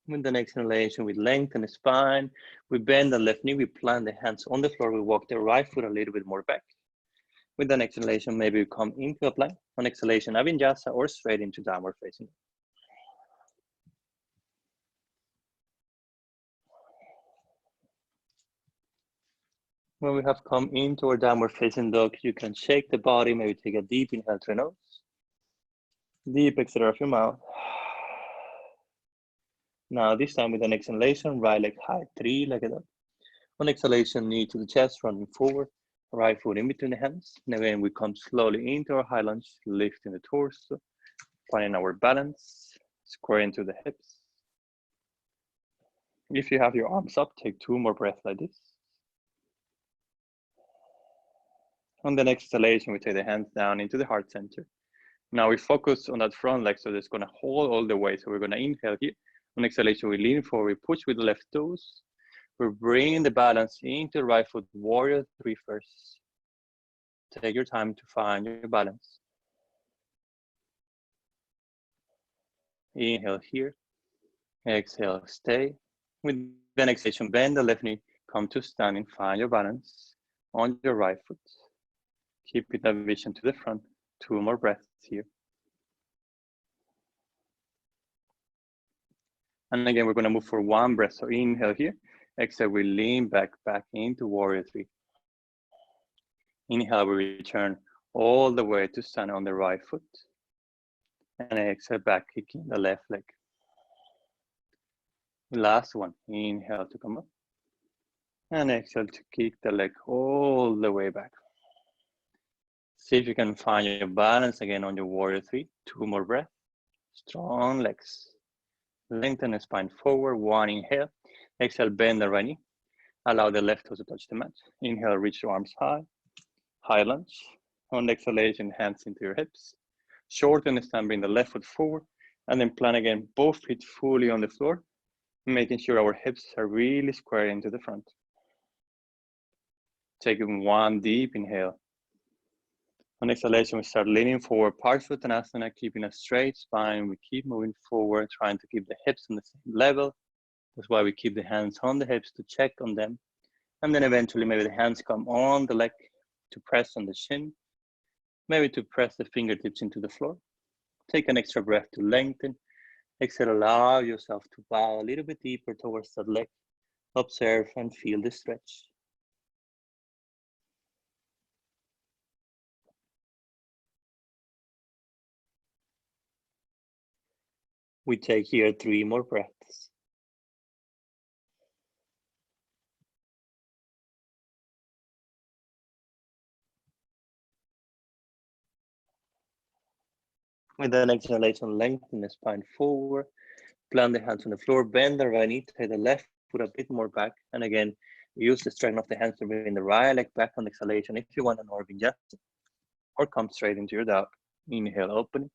With the next inhalation, we lengthen the spine, we bend the left knee, we plant the hands on the floor, we walk the right foot a little bit more back. With the next inhalation, maybe we come into a plank. On exhalation, a vinyasa or straight into downward facing. When we have come into our downward facing dog, you can shake the body, maybe take a deep inhale through your nose. Deep exhale off your mouth. Now this time with an exhalation, right leg high, 3-legged dog. On exhalation, knee to the chest, running forward, right foot in between the hands. And again, we come slowly into our high lunge, lifting the torso, finding our balance, square into the hips. If you have your arms up, take 2 more breaths like this. On the next exhalation, we take the hands down into the heart center. Now we focus on that front leg, so it's gonna hold all the way. So we're gonna inhale here. On exhalation, we lean forward, we push with the left toes. We're bringing the balance into the right foot, warrior 3 first. Take your time to find your balance. Inhale here, exhale, stay. With the exhalation, bend the left knee, come to standing, find your balance on your right foot. Keep it that vision to the front. 2 more breaths here. And again, we're gonna move for 1 breath. So inhale here, exhale, we lean back into warrior 3. Inhale, we return all the way to stand on the right foot. And exhale, back kicking the left leg. Last one, inhale to come up. And exhale to kick the leg all the way back. See if you can find your balance again on your warrior 3. 2 more breaths. Strong legs. Lengthen the spine forward. 1 inhale. Exhale, bend the right knee. Allow the left toe to touch the mat. Inhale, reach your arms high. High lunge. On the exhalation, hands into your hips. Shorten the stand, bring the left foot forward. And then plant again, both feet fully on the floor, making sure our hips are really square into the front. Taking 1 deep inhale. On exhalation, we start leaning forward, Parsvottanasana, keeping a straight spine. We keep moving forward, trying to keep the hips on the same level. That's why we keep the hands on the hips to check on them. And then eventually, maybe the hands come on the leg to press on the shin. Maybe to press the fingertips into the floor. Take an extra breath to lengthen. Exhale, allow yourself to bow a little bit deeper towards that leg. Observe and feel the stretch. We take here 3 more breaths. With the next exhalation, lengthen the spine forward. Plant the hands on the floor, bend the right knee, take the left foot a bit more back. And again, use the strength of the hands to bring the right leg back on the exhalation if you want an vinyasa, or come straight into your dog. Inhale, open.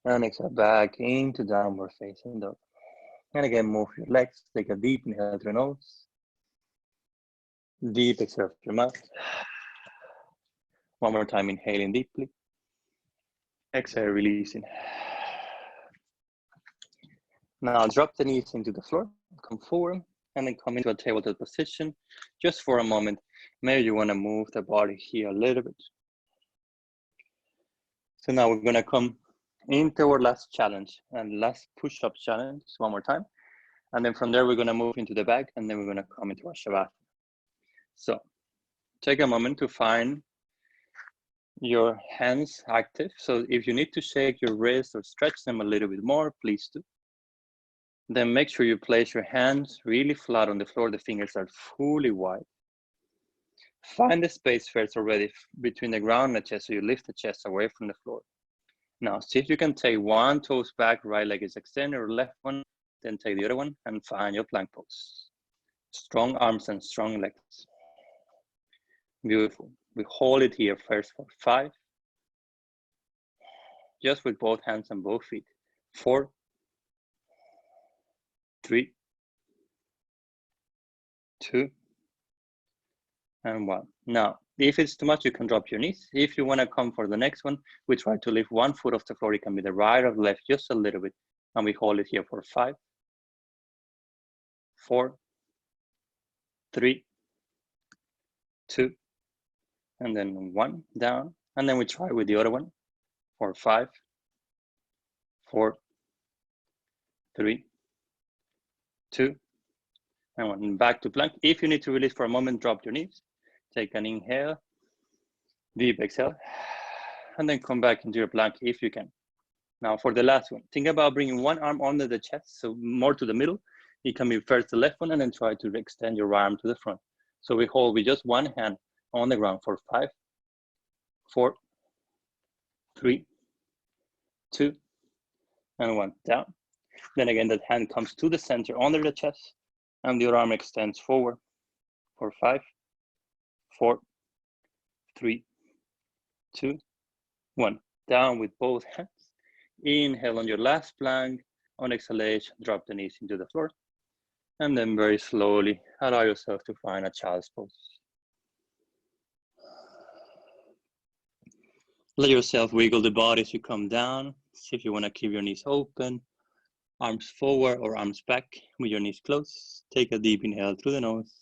And exhale back into downward facing dog. And again, move your legs. Take a deep inhale through your nose. Deep exhale through your mouth. 1 more time, inhaling deeply. Exhale, releasing. Now drop the knees into the floor, come forward, and then come into a tabletop position just for a moment. Maybe you want to move the body here a little bit. So now we're going to come into our last challenge and last push-up challenge 1 more time. And then from there, we're going to move into the back, and then we're going to come into our Shavasana. So take a moment to find your hands active. So if you need to shake your wrists or stretch them a little bit more, please do. Then make sure you place your hands really flat on the floor. The fingers are fully wide. Find the space first already between the ground and the chest, so you lift the chest away from the floor. Now, see if you can take 1 toes back, right leg is extended, or left one, then take the other one and find your plank pose. Strong arms and strong legs. Beautiful. We hold it here first for 5. Just with both hands and both feet. 4, 3, 2, and 1. Now, if it's too much, you can drop your knees. If you want to come for the next one, we try to lift one foot off the floor. It can be the right or left, just a little bit. And we hold it here for 5, 4, 3, 2, and then 1 down. And then we try with the other one for 5, 4, 3, 2, and 1. Back to plank. If you need to release for a moment, drop your knees. Take an inhale, deep exhale, and then come back into your plank if you can. Now for the last one, think about bringing one arm under the chest, so more to the middle. It can be first the left one, and then try to extend your arm to the front. So we hold with just one hand on the ground for 5, 4, 3, 2, and 1. Down. Then again, that hand comes to the center under the chest, and the other arm extends forward for 5, 4, 3, 2, 1. Down with both hands. Inhale on your last plank. On exhalation, drop the knees into the floor. And then very slowly allow yourself to find a child's pose. Let yourself wiggle the body as you come down. See if you want to keep your knees open, arms forward or arms back with your knees closed. Take a deep inhale through the nose.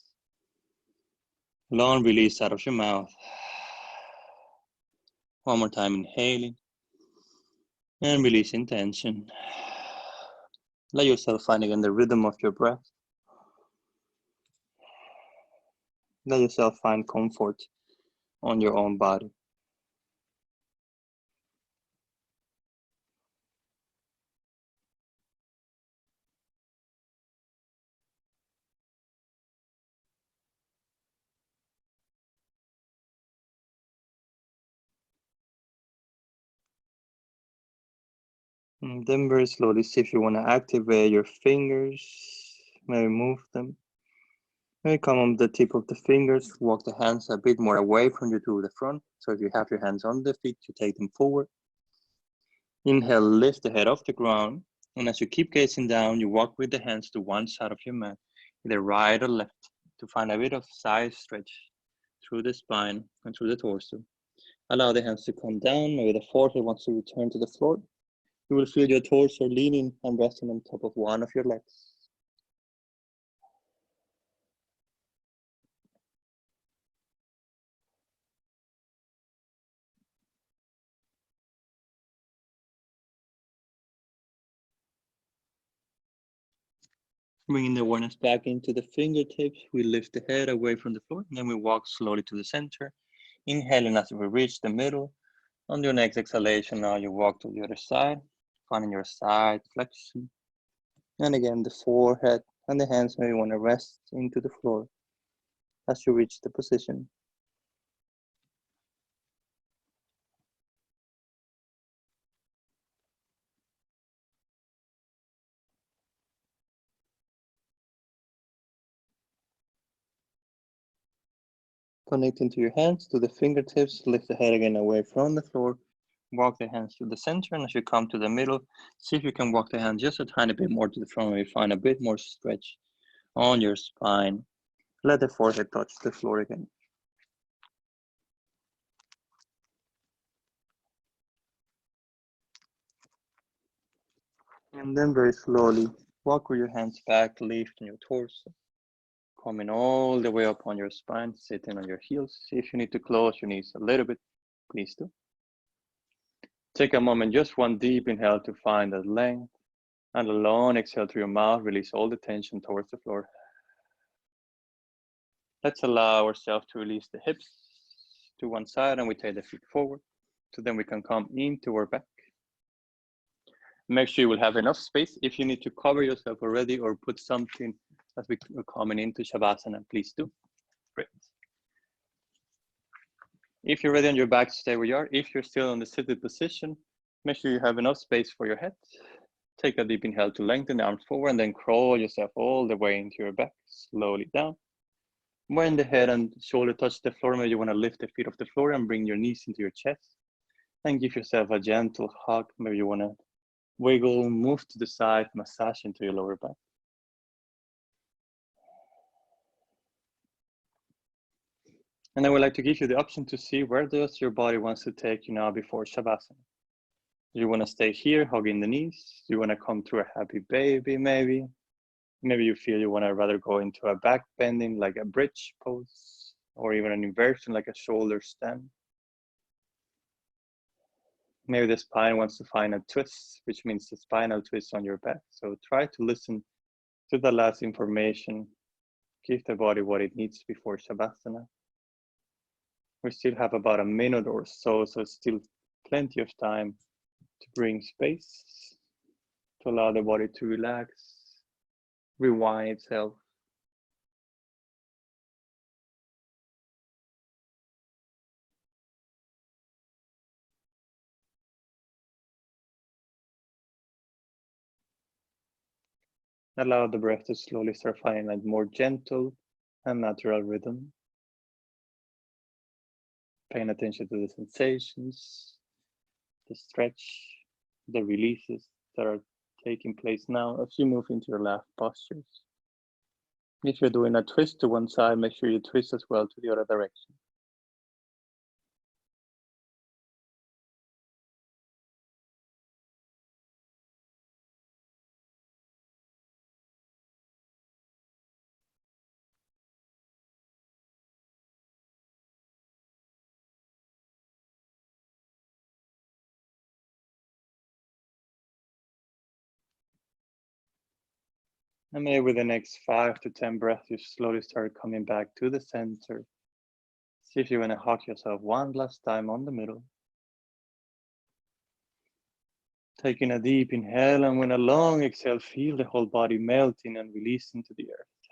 Long release out of your mouth. One more time, inhaling and releasing tension. Let yourself find again the rhythm of your breath. Let yourself find comfort on your own body. And then very slowly see if you want to activate your fingers. Maybe move them. Maybe come on the tip of the fingers. Walk the hands a bit more away from you to the front. So if you have your hands on the feet, you take them forward. Inhale, lift the head off the ground. And as you keep gazing down, you walk with the hands to one side of your mat, either right or left, to find a bit of side stretch through the spine and through the torso. Allow the hands to come down. Maybe the forehead wants to return to the floor. You will feel your torso leaning and resting on top of one of your legs. Bringing the awareness back into the fingertips, we lift the head away from the floor, and then we walk slowly to the center. Inhaling as we reach the middle. On your next exhalation, now you walk to the other side, finding your side flexion. And again, the forehead and the hands maybe want to rest into the floor as you reach the position. Connecting to your hands, to the fingertips, lift the head again away from the floor. Walk the hands to the center, and as you come to the middle, see if you can walk the hands just a tiny bit more to the front, where you find a bit more stretch on your spine. Let the forehead touch the floor again. And then very slowly, walk with your hands back, lifting your torso. Coming all the way up on your spine, sitting on your heels. If you need to close your knees a little bit, please do. Take a moment, just one deep inhale to find that length. And a long exhale through your mouth, release all the tension towards the floor. Let's allow ourselves to release the hips to one side, and we take the feet forward. So then we can come into our back. Make sure you will have enough space. If you need to cover yourself already or put something as we are coming into Shavasana, please do. Great. If you're ready on your back, stay where you are. If you're still in the seated position, make sure you have enough space for your head. Take a deep inhale to lengthen the arms forward, and then crawl yourself all the way into your back, slowly down. When the head and shoulder touch the floor, maybe you want to lift the feet off the floor and bring your knees into your chest. And give yourself a gentle hug. Maybe you want to wiggle, move to the side, massage into your lower back. And I would like to give you the option to see where does your body wants to take you now before Shavasana. Do you want to stay here, hugging the knees? Do you want to come to a happy baby, maybe? Maybe you feel you want to rather go into a back bending, like a bridge pose, or even an inversion, like a shoulder stand. Maybe the spine wants to find a twist, which means the spinal twist on your back. So try to listen to the last information. Give the body what it needs before Shavasana. We still have about a minute or so, so still plenty of time to bring space, to allow the body to relax, rewind itself. Allow the breath to slowly start finding a more gentle and natural rhythm. Paying attention to the sensations, the stretch, the releases that are taking place now as you move into your last postures. If you're doing a twist to one side, make sure you twist as well to the other direction. And maybe with the next 5 to 10 breaths, you slowly start coming back to the center. See if you want to hug yourself one last time on the middle. Taking a deep inhale, and with a long exhale, feel the whole body melting and releasing to the earth.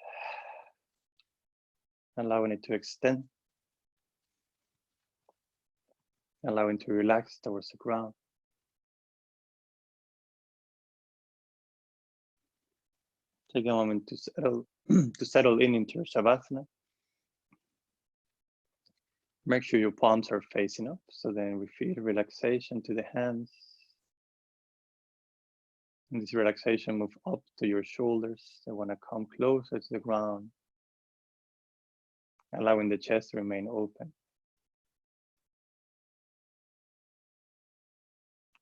Allowing it to extend. Allowing to relax towards the ground. Take a moment to settle, to settle in into your Shavasana. Make sure your palms are facing up, so then we feel relaxation to the hands. And this relaxation move up to your shoulders. They want to come closer to the ground, allowing the chest to remain open.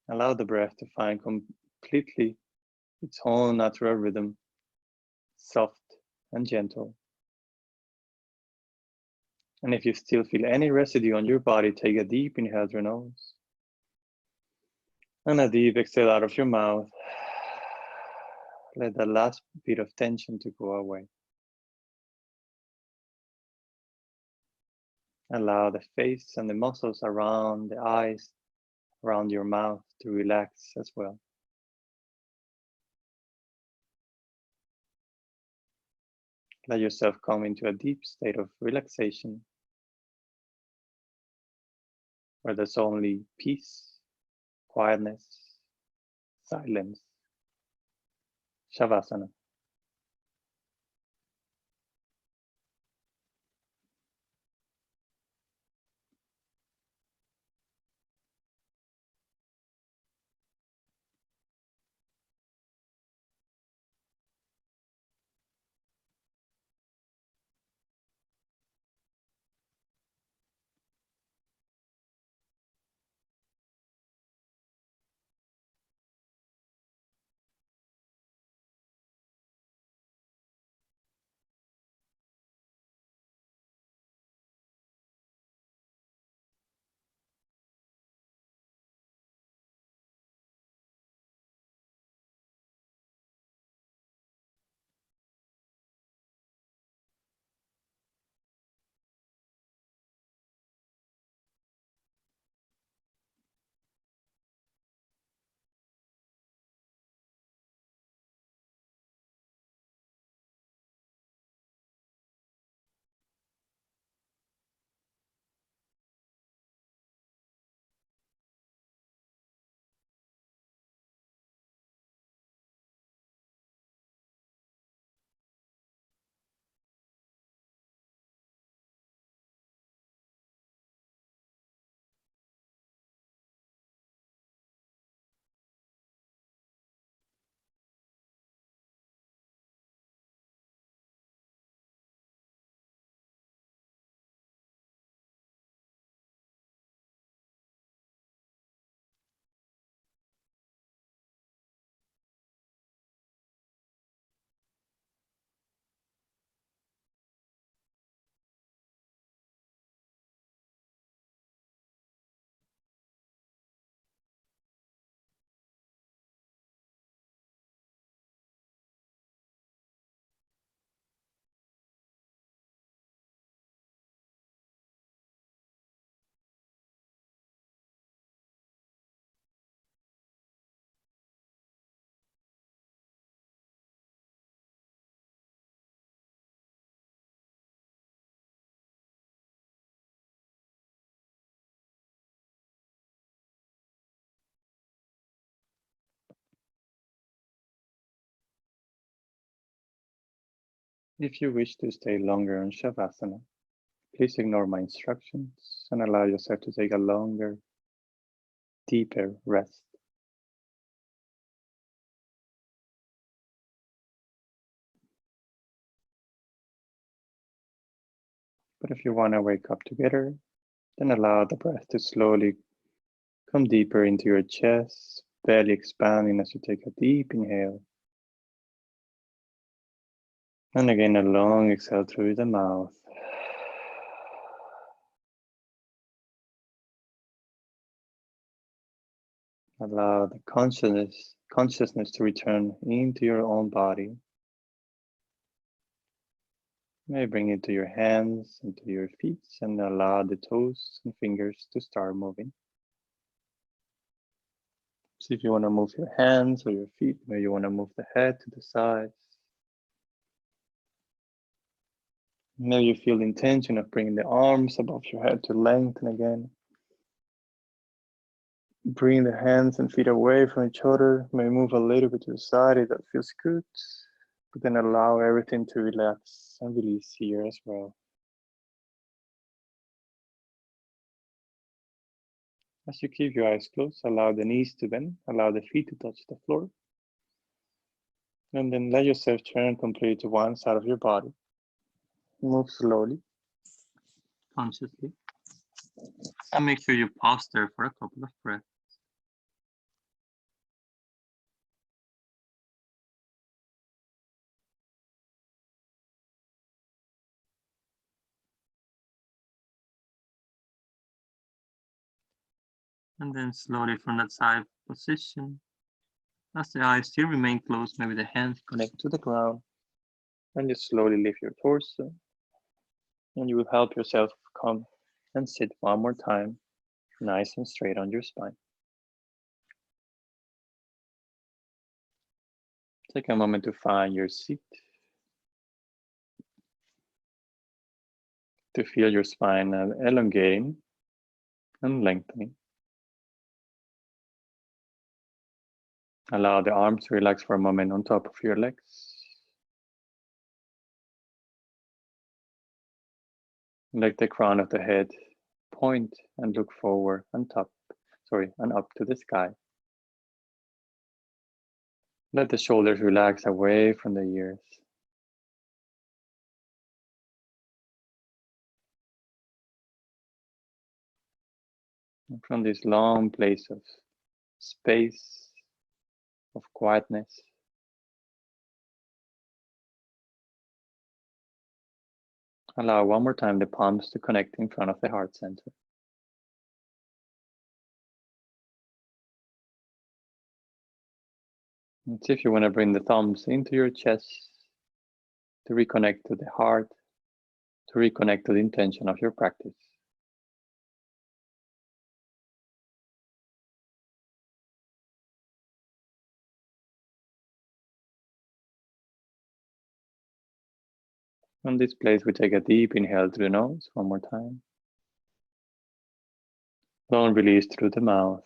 Allow the breath to find completely its own natural rhythm, soft and gentle. And if you still feel any residue on your body, take a deep inhale through your nose. And a deep exhale out of your mouth. Let the last bit of tension to go away. Allow the face and the muscles around the eyes, around your mouth to relax as well. Let yourself come into a deep state of relaxation, where there's only peace, quietness, silence. Shavasana. If you wish to stay longer on Shavasana, please ignore my instructions and allow yourself to take a longer, deeper rest. But if you want to wake up together, then allow the breath to slowly come deeper into your chest, belly expanding as you take a deep inhale. And again, a long exhale through the mouth. Allow the consciousness to return into your own body. You may bring it to your hands and to your feet and allow the toes and fingers to start moving. See if you want to move your hands or your feet, maybe you want to move the head to the sides. Maybe you feel the intention of bringing the arms above your head to lengthen again. Bring the hands and feet away from each other. Maybe move a little bit to the side if that feels good. But then allow everything to relax and release here as well. As you keep your eyes closed, allow the knees to bend, allow the feet to touch the floor. And then let yourself turn completely to one side of your body. Move slowly, consciously. And make sure you pause there for a couple of breaths. And then slowly from that side position, as the eyes still remain closed, maybe the hands connect to the ground. And you slowly lift your torso. And you will help yourself come and sit one more time, nice and straight on your spine. Take a moment to find your seat, to feel your spine elongating and lengthening. Allow the arms to relax for a moment on top of your legs. Let the crown of the head point and look forward and up to the sky. Let the shoulders relax away from the ears. And from this long place of space, of quietness, allow one more time the palms to connect in front of the heart center. And see if you want to bring the thumbs into your chest to reconnect to the heart, to reconnect to the intention of your practice. From this place, we take a deep inhale through the nose one more time. Long release through the mouth.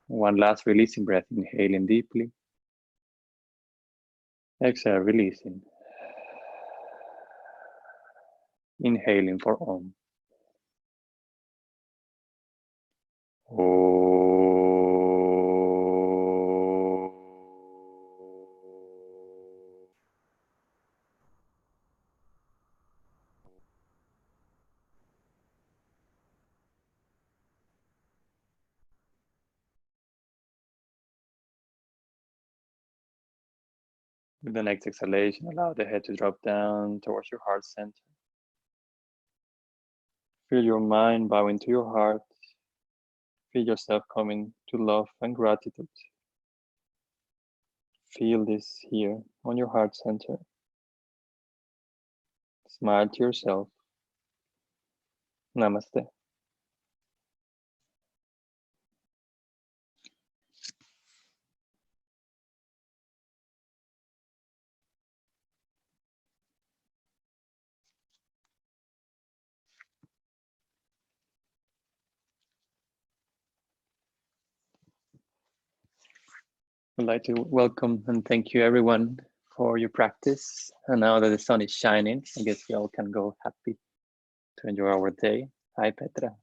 One last releasing breath, inhaling deeply. Exhale, releasing. Inhaling for Om. With the next exhalation, allow the head to drop down towards your heart center. Feel your mind bowing to your heart. Feel yourself coming to love and gratitude. Feel this here on your heart center. Smile to yourself. Namaste. I'd like to welcome and thank you everyone for your practice. And now that the sun is shining, I guess we all can go happy to enjoy our day. Hi, Petra.